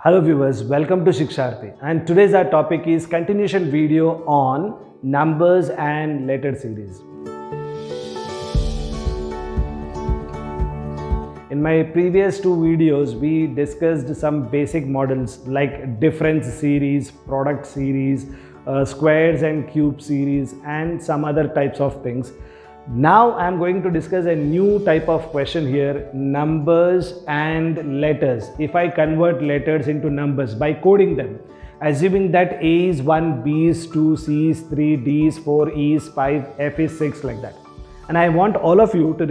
Hello viewers, welcome to Shiksharthi, and today's our topic is continuation video on numbers and letter series. In my previous two videos, we discussed some basic models like difference series, product series, squares and cube series, and some other types of things. Now I am going to discuss a new type of question here, numbers and letters. If I convert letters into numbers by coding them, assuming that A is 1, B is 2, C is 3, D is 4, E is 5, F is 6, like that. And I want all of you to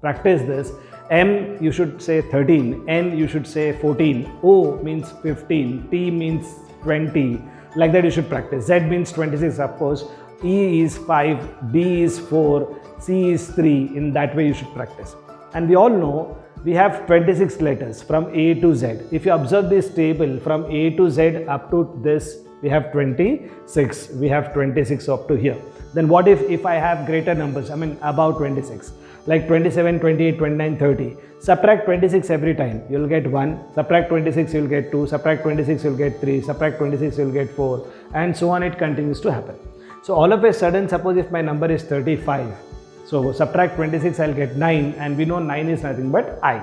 practice this. M you should say 13, N you should say 14, O means 15, T means 20, like that you should practice. Z means 26, of course. E is 5, D is 4, C is 3. In that way you should practice. And we all know we have 26 letters from A to Z. If you observe this table from A to Z up to this, we have 26. We have 26 up to here. Then what if I have greater numbers, above 26, like 27, 28, 29, 30. Subtract 26 every time, you'll get 1. Subtract 26, you'll get 2. Subtract 26, you'll get 3. Subtract 26, you'll get 4. And so on, it continues to happen. So all of a sudden, suppose if my number is 35, so subtract 26, I'll get 9, and we know 9 is nothing but I.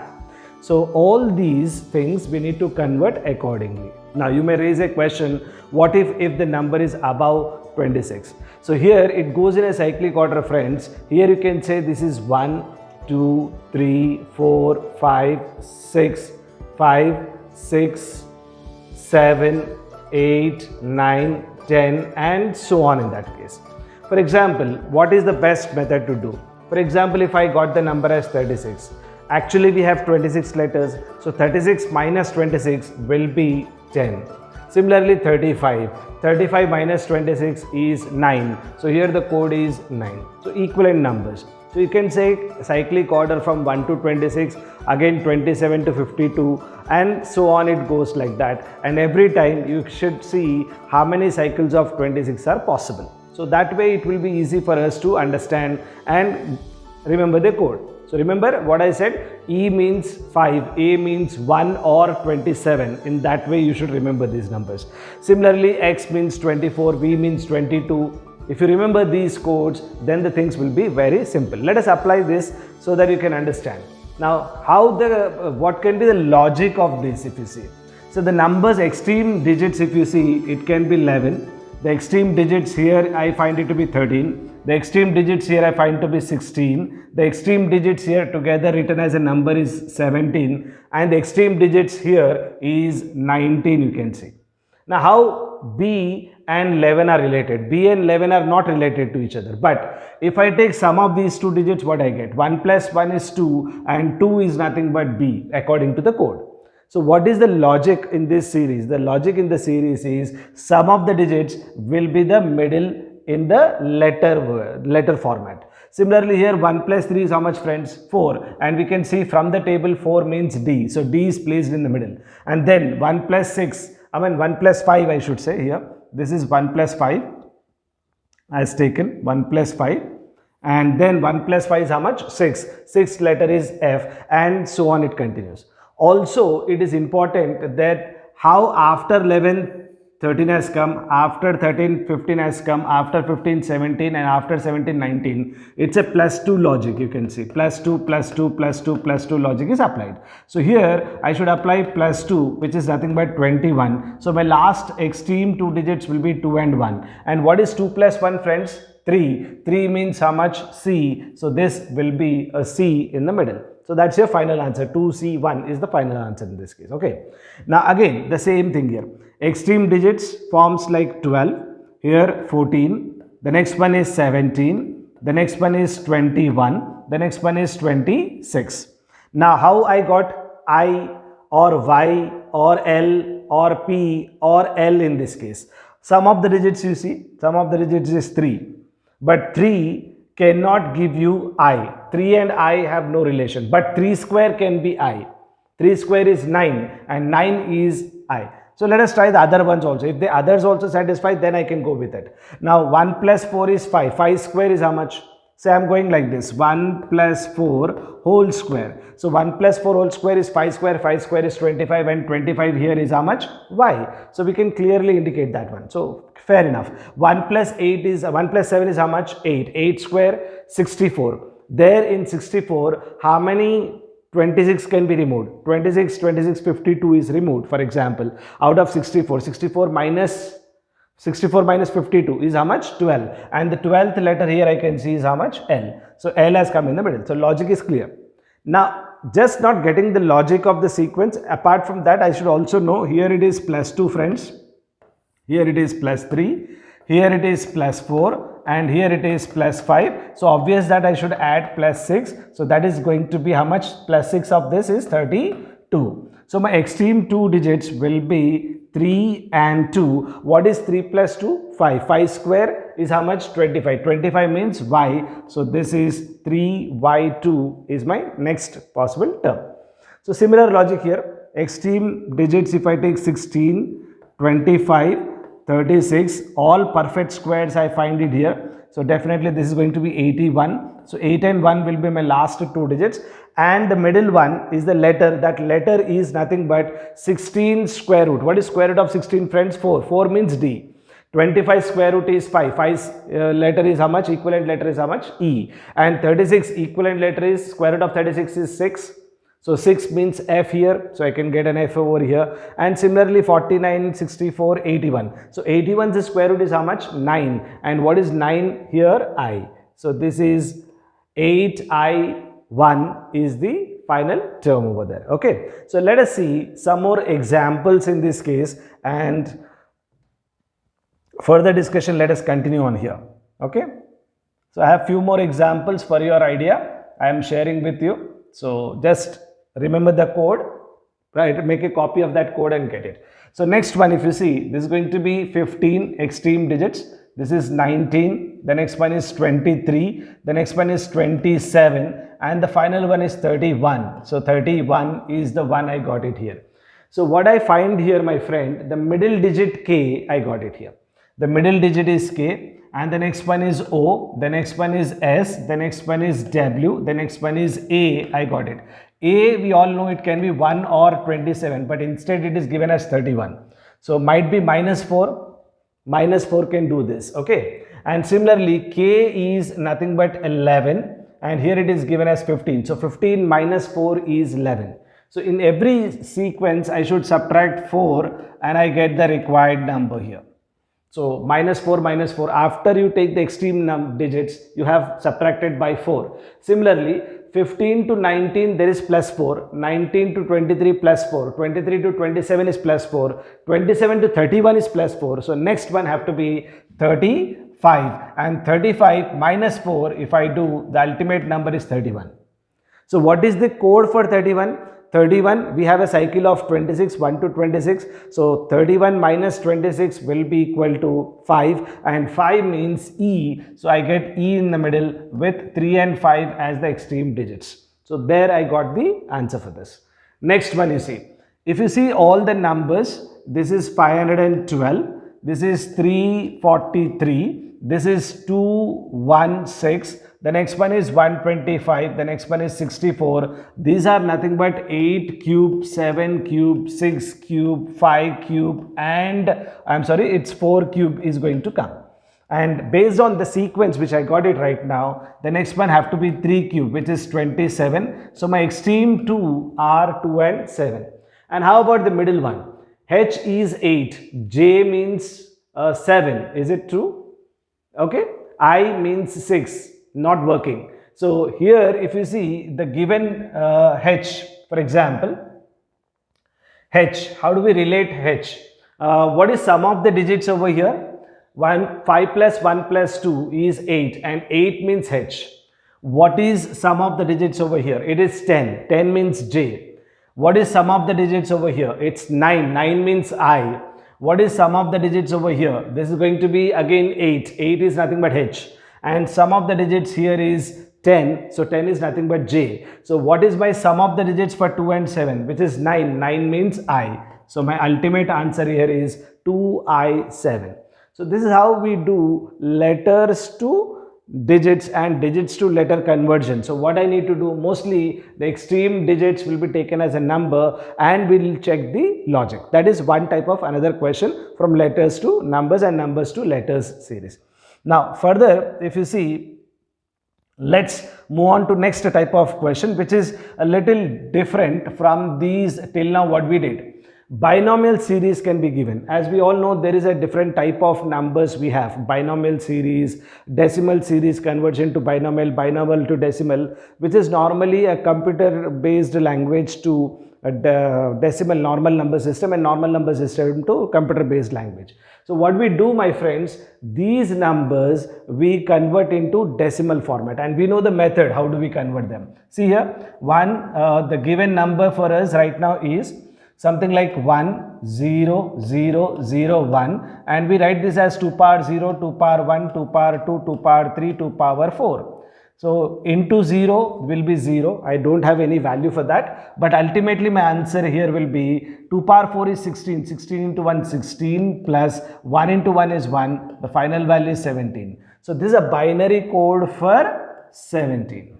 So all these things we need to convert accordingly. Now you may raise a question, what if the number is above 26? So here it goes in a cyclic order, friends. Here you can say this is 1, 2, 3, 4, 5, 6, 5, 6, 7, 8, 9, 10, and so on in that case. For example, what is the best method to do? For example, if I got the number as 36, actually we have 26 letters, so 36 minus 26 will be 10. Similarly, 35 minus 26 is 9, so here the code is 9. So equivalent numbers. So you can say cyclic order from 1 to 26, again 27 to 52, and so on, it goes like that. And every time you should see how many cycles of 26 are possible. So that way it will be easy for us to understand and remember the code. So remember what I said, E means 5, A means 1 or 27. In that way you should remember these numbers. Similarly, X means 24, V means 22. If you remember these codes, then the things will be very simple. Let us apply this so that you can understand. Now, what can be the logic of this if you see? So the numbers, extreme digits, if you see, it can be 11. The extreme digits here, I find it to be 13. The extreme digits here, I find to be 16. The extreme digits here together written as a number is 17. And the extreme digits here is 19, you can see. Now, how B and 11 are related? B and 11 are not related to each other. But if I take sum of these two digits, what I get? 1 plus 1 is 2, and 2 is nothing but B according to the code. So what is the logic in this series? The logic in the series is sum of the digits will be the middle in the letter format. Similarly, here 1 plus 3 is how much, friends? 4. And we can see from the table 4 means D. So D is placed in the middle. And then 1 plus 6, 1 plus 5 I should say here. This is 1 plus 5 as taken, 1 plus 5. And then 1 plus 5 is how much? 6. 6th letter is F, and so on it continues. Also, it is important that how after 11, 13 has come, after 13, 15 has come, after 15, 17, and after 17, 19. It's a plus 2 logic, you can see. Plus 2, plus 2, plus 2, plus 2 logic is applied. So here, I should apply plus 2, which is nothing but 21. So my last extreme two digits will be 2 and 1. And what is 2 plus 1, friends? 3. 3 means how much? C. So this will be a C in the middle. So that's your final answer. 2C1 is the final answer in this case. Okay. Now again, the same thing here. Extreme digits forms like 12. Here 14. The next one is 17. The next one is 21. The next one is 26. Now how I got I or Y or L or P or L in this case? Sum of the digits, you see, sum of the digits is 3. But 3 cannot give you I. 3 and I have no relation, but 3 square can be I. 3 square is 9 and 9 is I. So let us try the other ones also. If the others also satisfy, then I can go with it. Now 1 plus 4 is 5. 5 square is how much? Say I'm going like this, 1 plus 4 whole square. So 1 plus 4 whole square is 5 square, 5 square is 25, and 25 here is how much? Y. So we can clearly indicate that one. So fair enough. 1 plus 8 is, 1 plus 7 is how much? 8. 8 square, 64. There in 64, how many 26 can be removed? 26, 26, 52 is removed, for example. Out of 64, 64 minus 52 is how much? 12. And the 12th letter here I can see is how much? L. So L has come in the middle. So logic is clear. Now, just not getting the logic of the sequence. Apart from that, I should also know here it is plus 2, friends. Here it is plus 3. Here it is plus 4. And here it is plus 5. So obvious that I should add plus 6. So that is going to be how much? Plus 6 of this is 32. So my extreme 2 digits will be 3 and 2. What is 3 plus 2? 5. 5 square is how much? 25. 25 means y. So this is 3y2 is my next possible term. So similar logic here. Extreme digits, if I take 16, 25, 36, all perfect squares I find it here. So definitely this is going to be 81. So 8 and 1 will be my last 2 digits. And the middle one is the letter. That letter is nothing but 16 square root. What is square root of 16, friends? 4. 4 means D. 25 square root is 5. 5 letter is how much? Equivalent letter is how much? E. And 36 equivalent letter is, square root of 36 is 6. So 6 means F here. So I can get an F over here. And similarly 49, 64, 81. So 81's square root is how much? 9. And what is 9 here? I. So this is 8I. 1 is the final term over there. Okay, so let us see some more examples in this case, and further discussion let us continue on here. Okay, so I have few more examples for your idea I am sharing with you. So just remember the code, right? Make a copy of that code and get it. So next one, if you see, this is going to be 15 extreme digits. This is 19, the next one is 23, the next one is 27, and the final one is 31. So 31 is the one I got it here. So what I find here, my friend, the middle digit K, I got it here. The middle digit is K, and the next one is O, the next one is S, the next one is W, the next one is A, I got it. A, we all know it can be 1 or 27, but instead it is given as 31. So might be minus 4. Minus 4 can do this, okay? And similarly, K is nothing but 11, and here it is given as 15. So 15 minus 4 is 11. So in every sequence, I should subtract 4 and I get the required number here. So minus 4, minus 4. After you take the extreme digits, you have subtracted by 4. Similarly, 15 to 19 there is plus 4, 19 to 23 plus 4, 23 to 27 is plus 4, 27 to 31 is plus 4. So next one have to be 35, and 35 minus 4, if I do, the ultimate number is 31. So what is the code for 31? 31, we have a cycle of 26, 1 to 26. So 31 minus 26 will be equal to 5, and 5 means E. So I get E in the middle with 3 and 5 as the extreme digits. So there I got the answer for this. Next one, you see. If you see all the numbers, this is 512, this is 343, this is 216. The next one is 125, the next one is 64. These are nothing but 8 cube, 7 cube, 6 cube, 5 cube, and it's 4 cube is going to come. And based on the sequence which I got it right now, the next one have to be 3 cube, which is 27. So my extreme 2 are 2 and 7. And how about the middle one? H is 8, J means 7. Is it true? Okay. I means 6. Not working. So here if you see the given H, for example, H, how do we relate H? What is sum of the digits over here? 5 plus 1 plus 2 is 8, and 8 means H. What is sum of the digits over here? It is 10. 10 means J. What is sum of the digits over here? It's 9. 9 means I. What is sum of the digits over here? This is going to be again 8. 8 is nothing but H. And sum of the digits here is 10. So 10 is nothing but J. So what is my sum of the digits for 2 and 7? Which is 9. 9 means I. So my ultimate answer here is 2I7. So this is how we do letters to digits and digits to letter conversion. So what I need to do, mostly the extreme digits will be taken as a number and we'll check the logic. That is one type of another question from letters to numbers and numbers to letters series. Now further, if you see, let's move on to next type of question, which is a little different from these till now what we did. Binomial series can be given. As we all know, there is a different type of numbers we have. Binomial series, decimal series, conversion to binomial, binomial to decimal, which is normally a computer based language to a decimal normal number system and normal number system to computer based language. So what we do, my friends, these numbers we convert into decimal format, and we know the method. How do we convert them? See here, the given number for us right now is something like 1 0 0 0 1, and we write this as 2 power 0, 2 power 1, 2 power 2, 2 power 3, 2 power 4. So into 0 will be 0. I don't have any value for that, but ultimately my answer here will be 2 power 4 is 16, 16 into 1 16, plus 1 into 1 is 1, the final value is 17. So this is a binary code for 17.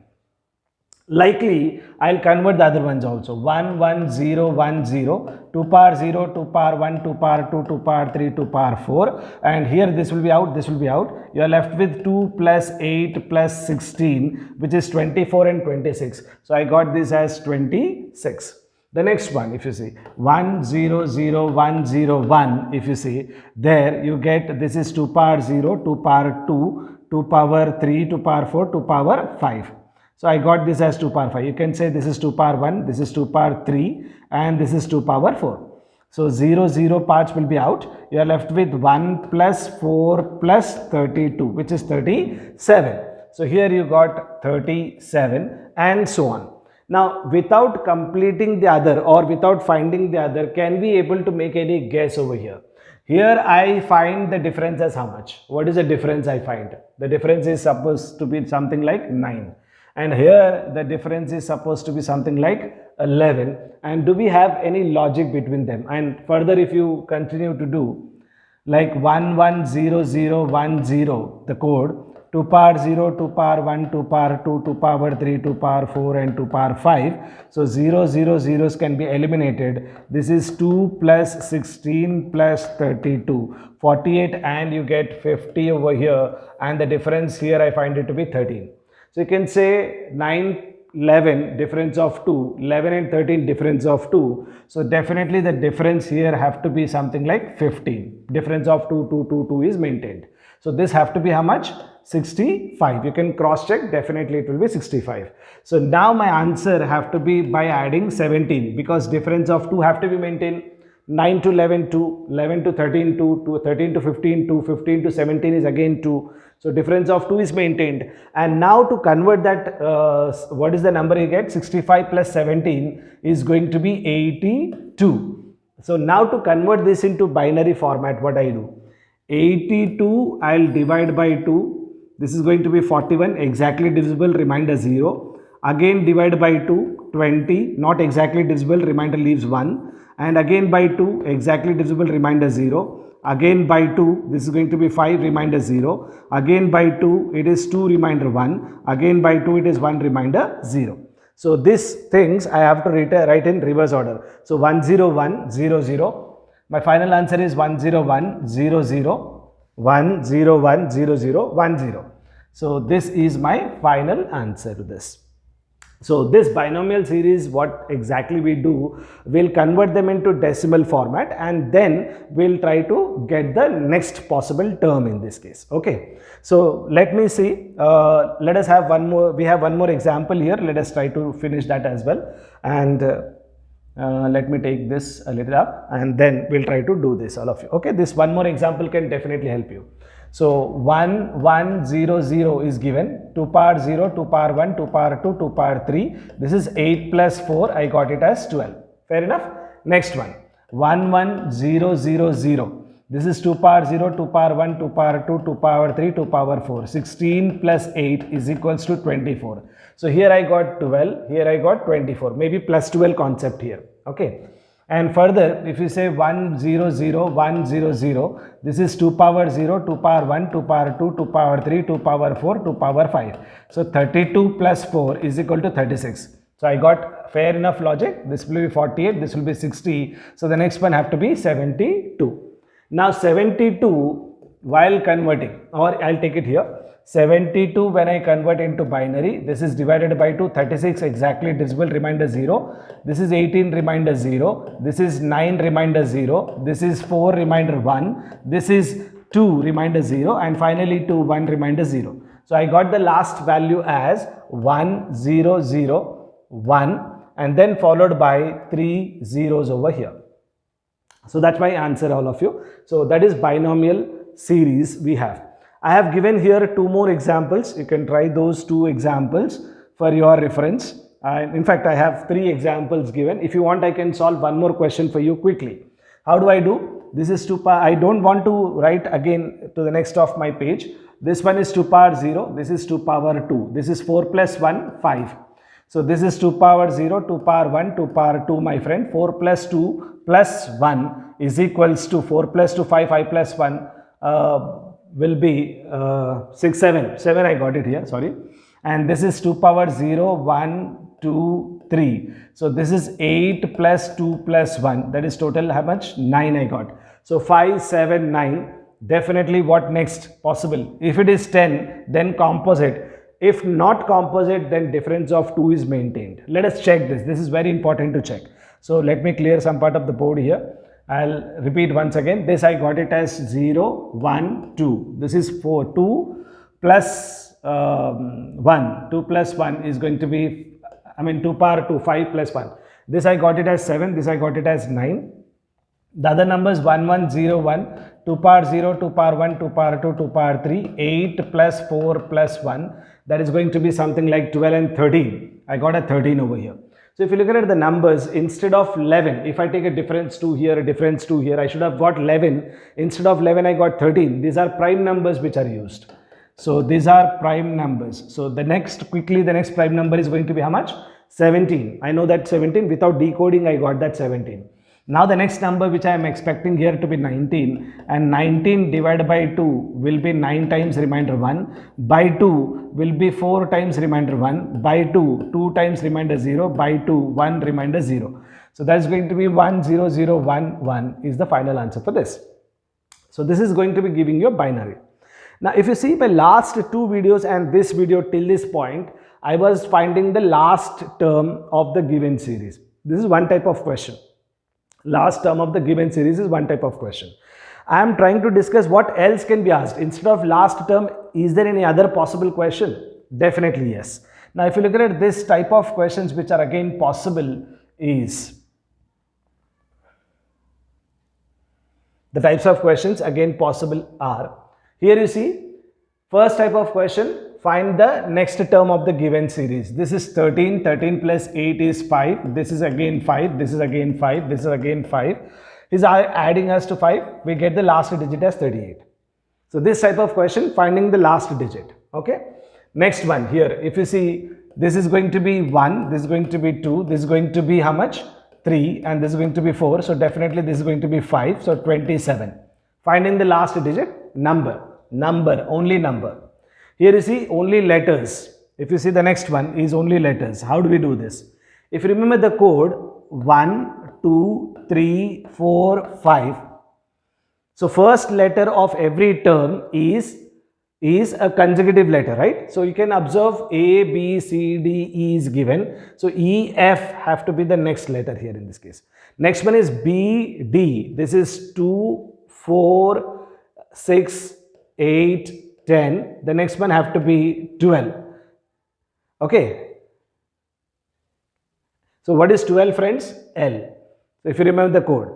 Likely I'll convert the other ones also. 1 1 0 1 0, 2 power 0, 2 power 1, 2 power 2, 2 power 3, 2 power 4, and here this will be out, this will be out. You are left with 2 plus 8 plus 16, which is 24 and 26. So I got this as 26. The next one, if you see 1 0 0 1 0 1, if you see there, you get this is 2 power 0, 2 power 2, 2 power 3, 2 power 4, 2 power 5. So I got this as 2 power 5. You can say this is 2 power 1, this is 2 power 3, and this is 2 power 4. So 0 0 parts will be out. You are left with 1 plus 4 plus 32, which is 37. So here you got 37 and so on. Now without completing the other or without finding the other, can we able to make any guess over here? Here I find the difference as how much? What is the difference I find? The difference is supposed to be something like 9. And here the difference is supposed to be something like 11. And do we have any logic between them? And further, if you continue to do like 1 1 0 0 1 0, the code 2 power 0, 2 power 1, 2 power 2, 2 power 3, 2 power 4 and 2 power 5. So 0 0 zeros can be eliminated. This is 2 plus 16 plus 32, 48, and you get 50 over here, and the difference here I find it to be 13. So you can say 9, 11 difference of 2, 11 and 13 difference of 2. So definitely the difference here have to be something like 15. Difference of 2, 2, 2, 2 is maintained. So this have to be how much? 65. You can cross check, definitely it will be 65. So now my answer have to be by adding 17, because difference of 2 have to be maintained. 9 to 11 2, 11 to 13 2, 13 to 15 2, 15 to 17 is again 2. So difference of 2 is maintained. And now to convert that, what is the number you get? 65 plus 17 is going to be 82. So now to convert this into binary format, what I do? 82 I'll divide by 2. This is going to be 41, exactly divisible, remainder 0. Again divide by 2, 20, not exactly divisible, remainder leaves 1. And again by 2, exactly divisible, remainder 0. Again by 2, this is going to be 5, remainder 0. Again by 2, it is 2, remainder 1. Again by 2, it is 1, remainder 0. So these things I have to write in reverse order. So 101, 0, 0. My final answer is 101, 0, 0. 101, 0, 0, 1, 0. So this is my final answer to this. So this binomial series, what exactly we do, we'll convert them into decimal format, and then we'll try to get the next possible term in this case. Okay. So let me see. Let us have one more. We have one more example here. Let us try to finish that as well. And let me take this a little up, and then we'll try to do this, all of you. Okay. This one more example can definitely help you. So 1 1 0 0 is given, 2 power 0, 2 power 1, 2 power 2, 2 power 3. This is 8 plus 4. I got it as 12. Fair enough. Next one, 1 1 0 0 0. This is 2 power 0, 2 power 1, 2 power 2, 2 power 3, 2 power 4. 16 plus 8 is equals to 24. So here I got 12, here I got 24. Maybe plus 12 concept here. Okay. And further, if you say 1 0 0 1 0 0, this is 2 power 0, 2 power 1, 2 power 2, 2 power 3, 2 power 4, 2 power 5. So 32 plus 4 is equal to 36. So I got fair enough logic. This will be 48, this will be 60. So the next one have to be 72. Now 72 while converting, or I'll take it here. 72 when I convert into binary, this is divided by 2, 36 exactly decimal remainder 0, this is 18 remainder 0, this is 9 remainder 0, this is 4 remainder 1, this is 2 remainder 0, and finally 2 1 remainder 0. So I got the last value as 1 0 0 1 and then followed by 3 zeros over here. So that's my answer, all of you. So that is binomial series we have. I have given here 2 more examples. You can try those 2 examples for your reference. In fact, I have 3 examples given. If you want, I can solve one more question for you quickly. How do I do? This is 2 power. I don't want to write again to the next of my page. This one is 2 power 0. This is 2 power 2. This is 4 plus 1, 5. So this is 2 power 0, 2 power 1, 2 power 2, my friend. 4 plus 2 plus 1 is equals to 4 plus 2, 5, 5 plus 1. Will be 6, 7. 7 I got it here, sorry. And this is 2 power 0, 1, 2, 3. So this is 8 plus 2 plus 1. That is total how much? 9 I got. So 5, 7, 9. Definitely what next possible? If it is 10, then composite. If not composite, then difference of 2 is maintained. Let us check this. This is very important to check. So let me clear some part of the board here. I'll repeat once again. This I got it as 0, 1, 2. This is 4, 2 plus 1. 2 plus 1 is going to be, 2 power 2, 5 plus 1. This I got it as 7. This I got it as 9. The other numbers 1, 1, 0, 1. 2 power 0, 2 power 1, 2 power 2, 2 power 3. 8 plus 4 plus 1. That is going to be something like 12 and 13. I got a 13 over here. So if you look at the numbers, instead of 11, if I take a difference 2 here, a difference 2 here, I should have got 11. Instead of 11, I got 13. These are prime numbers which are used. So these are prime numbers. So the next prime number is going to be how much? 17. I know that 17. Without decoding, I got that 17. Now the next number which I am expecting here to be 19, and 19 divided by 2 will be 9 times remainder 1, by 2 will be 4 times remainder 1, by 2, 2 times remainder 0, by 2, 1 remainder 0. So that is going to be 1 0 0 1 1 is the final answer for this. So this is going to be giving you a binary. Now if you see my last 2 videos and this video till this point, I was finding the last term of the given series. This is one type of question. Last term of the given series is one type of question. I am trying to discuss what else can be asked. Instead of last term, is there any other possible question? Definitely yes. Now if you look at this type of questions which are again possible is, the types of questions again possible are, here you see, first type of question, find the next term of the given series. This is 13, 13 plus 8 is 5, this is again 5, this is again 5, this is again 5. Is adding us to 5, we get the last digit as 38. So this type of question, finding the last digit, okay. Next one here, if you see, this is going to be 1, this is going to be 2, this is going to be how much? 3, and this is going to be 4, so definitely this is going to be 5, so 27. Finding the last digit, number, only number. Here you see only letters. If you see the next one is only letters. How do we do this? If you remember the code 1, 2, 3, 4, 5. So first letter of every term is a consecutive letter, right? So you can observe A, B, C, D, E is given. So E, F have to be the next letter here in this case. Next one is B, D. This is 2, 4, 6, 8, 10. The next one have to be 12. Okay. So what is 12, friends? L. So if you remember the code.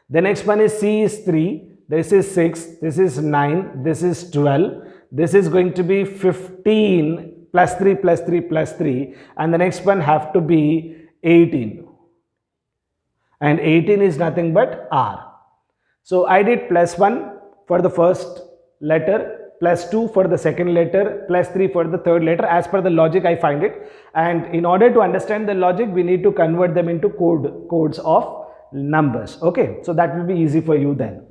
The next one is C is 3. This is 6. This is 9. This is 12. This is going to be 15 plus 3 plus 3 plus 3. And the next one have to be 18. And 18 is nothing but R. So I did plus 1 for the first letter, plus 2 for the second letter, plus 3 for the third letter. As per the logic I find it, and in order to understand the logic we need to convert them into codes of numbers. Okay, so that will be easy for you then.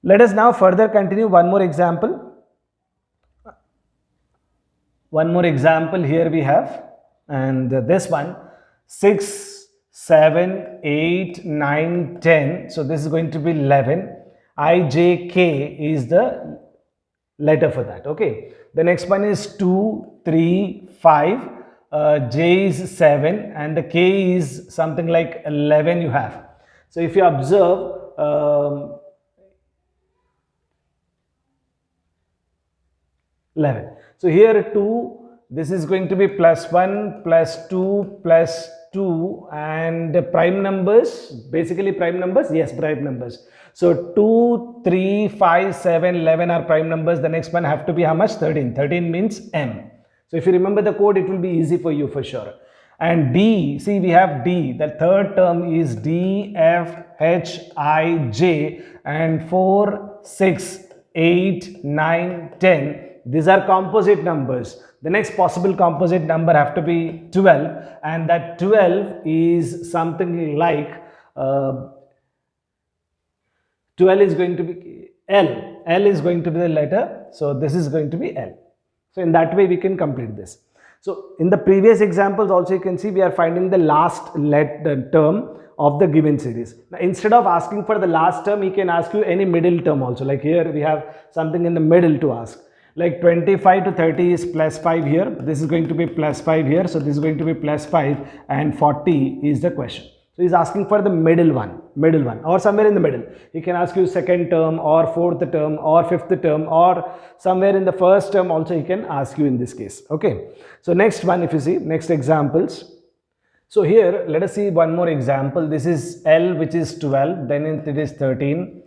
Let us now further continue. One more example. One more example here we have, and this one 6, 7, 8, 9, 10. So this is going to be 11. I, J, K is the letter for that. Okay. The next one is 2, 3, 5. J is 7 and the K is something like 11 you have. So if you observe, 11. So here 2, this is going to be +1, +2, +2, and prime numbers, basically prime numbers, yes, prime numbers. So 2, 3, 5, 7, 11 are prime numbers. The next one have to be how much? 13. 13 means M. So if you remember the code, it will be easy for you for sure. And D, see we have D, the third term is D, F, H, I, J, and 4, 6, 8, 9, 10. These are composite numbers. The next possible composite number have to be 12, and that 12 is something like 12 is going to be L. L is going to be the letter, so this is going to be L. So in that way we can complete this. So in the previous examples also you can see we are finding the last term of the given series. Now instead of asking for the last term, he can ask you any middle term also. Like here we have something in the middle to ask. Like 25 to 30 is +5 here. This is going to be +5 here. So this is going to be +5 and 40 is the question. So he's asking for the middle one or somewhere in the middle. He can ask you second term or fourth term or fifth term or somewhere in the first term also he can ask you in this case. Okay. So next one, if you see next examples. So here let us see one more example. This is L, which is 12, then it is 13.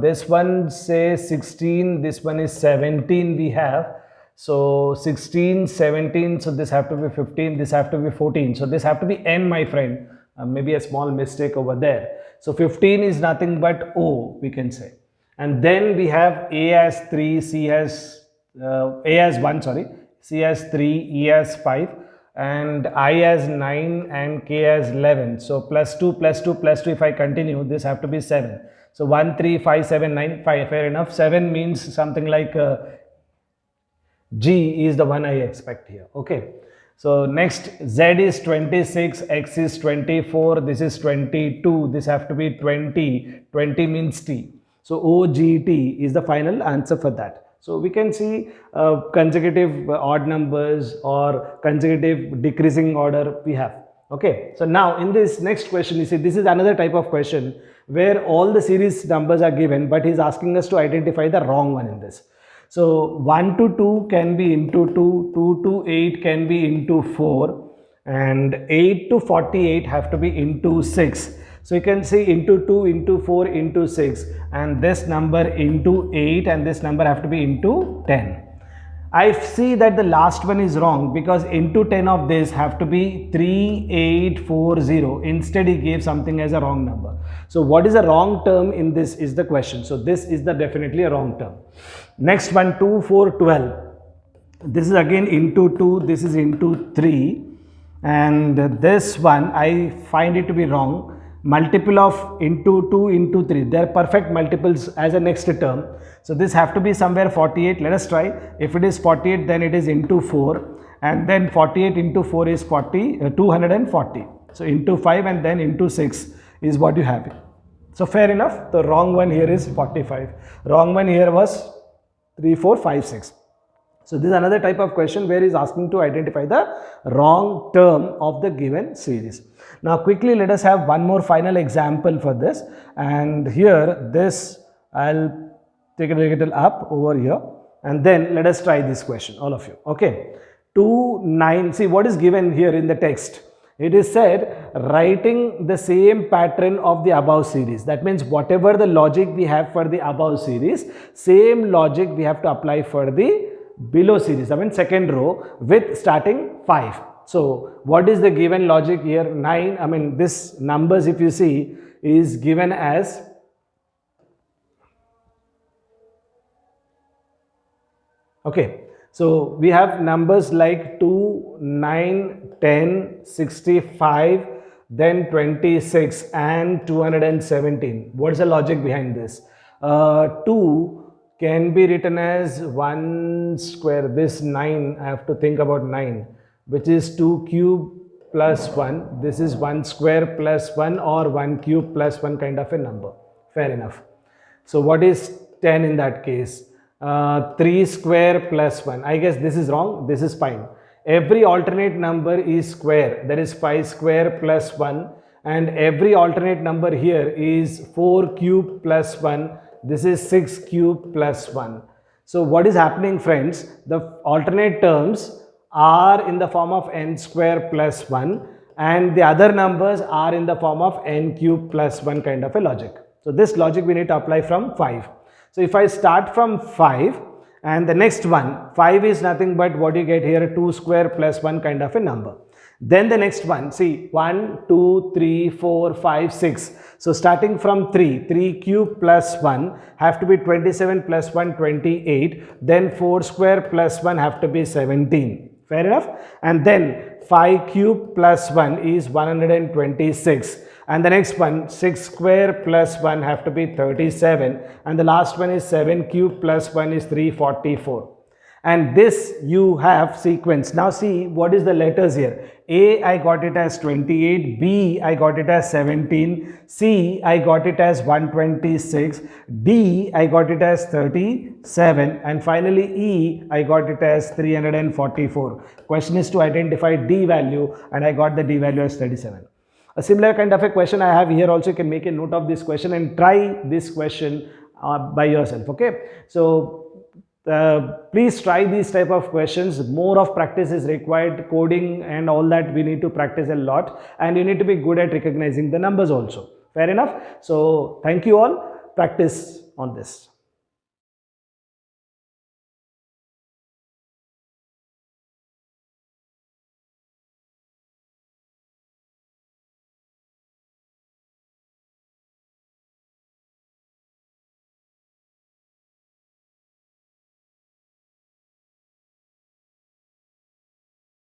This one says 16, this one is 17 we have. So 16, 17, so this have to be 15, this have to be 14. So this have to be N, my friend. Maybe a small mistake over there. So 15 is nothing but O, we can say. And then we have A as 3, C as A as 1, sorry, C as 3, E as 5, and I as 9 and K as 11. So +2, +2, +2, if I continue, this have to be 7. So 1, 3, 5, 7, 9, 5, fair enough. 7 means something like G is the one I expect here. Okay. So next, Z is 26, X is 24, this is 22, this have to be 20, 20 means T. So OGT is the final answer for that. So we can see consecutive odd numbers or consecutive decreasing order we have. Okay. So now in this next question, you see this is another type of question where all the series numbers are given, but he's asking us to identify the wrong one in this. So 1 to 2 can be into 2, 2 to 8 can be into 4, and 8 to 48 have to be into 6. So you can see into 2, into 4, into 6, and this number into 8, and this number have to be into 10. I see that the last one is wrong because into 10 of this have to be 3840. Instead he gave something as a wrong number. So what is a wrong term in this is the question. So this is the definitely a wrong term. Next one, 2, 4, 12. This is again into 2, this is into 3, and this one I find it to be wrong. Multiple of into 2 into 3, they are perfect multiples as a next term. So this have to be somewhere 48. Let us try. If it is 48, then it is into 4, and then 48 into 4 is 240. So into 5 and then into 6 is what you have. So fair enough. The wrong one here is 45. Wrong one here was 3, 4, 5, 6. So this is another type of question where he is asking to identify the wrong term of the given series. Now quickly let us have one more final example for this, and here this I'll take it a little up over here, and then let us try this question, all of you. Okay, 2, 9, see what is given here in the text. It is said writing the same pattern of the above series. That means whatever the logic we have for the above series, same logic we have to apply for the below series, I mean second row, with starting 5. So what is the given logic here? 9, I mean this numbers if you see is given as okay. So we have numbers like 2, 9, 10, 65, then 26 and 217. What's the logic behind this? 2 can be written as 1 square. This 9, I have to think about 9, which is 2 cube plus 1. This is 1 square plus 1 or 1 cube plus 1 kind of a number. Fair enough. So what is 10 in that case? 3 square plus 1. I guess this is wrong. This is fine. Every alternate number is square. That is 5 square plus 1. And every alternate number here is 4 cube plus 1. This is 6 cube plus 1. So what is happening, friends? The alternate terms are in the form of n square plus 1 and the other numbers are in the form of n cube plus 1 kind of a logic. So this logic we need to apply from 5. So if I start from 5 and the next one, 5 is nothing but what you get here, 2 square plus 1 kind of a number. Then the next one, see 1, 2, 3, 4, 5, 6. So starting from 3 cube plus 1 have to be 27 plus 1, 28. Then 4 square plus 1 have to be 17. Fair enough? And then 5 cube plus 1 is 126. And the next one, 6 square plus 1 have to be 37. And the last one is 7 cube plus 1 is 344. And this you have sequence. Now see what is the letters here. A, I got it as 28. B, I got it as 17. C, I got it as 126. D, I got it as 37. And finally E, I got it as 344. Question is to identify D value, and I got the D value as 37. A similar kind of a question I have here also. You can make a note of this question and try this question by yourself. Okay. So please try these type of questions. More of practice is required. Coding and all that we need to practice a lot, and you need to be good at recognizing the numbers also. Fair enough. So thank you all. Practice on this.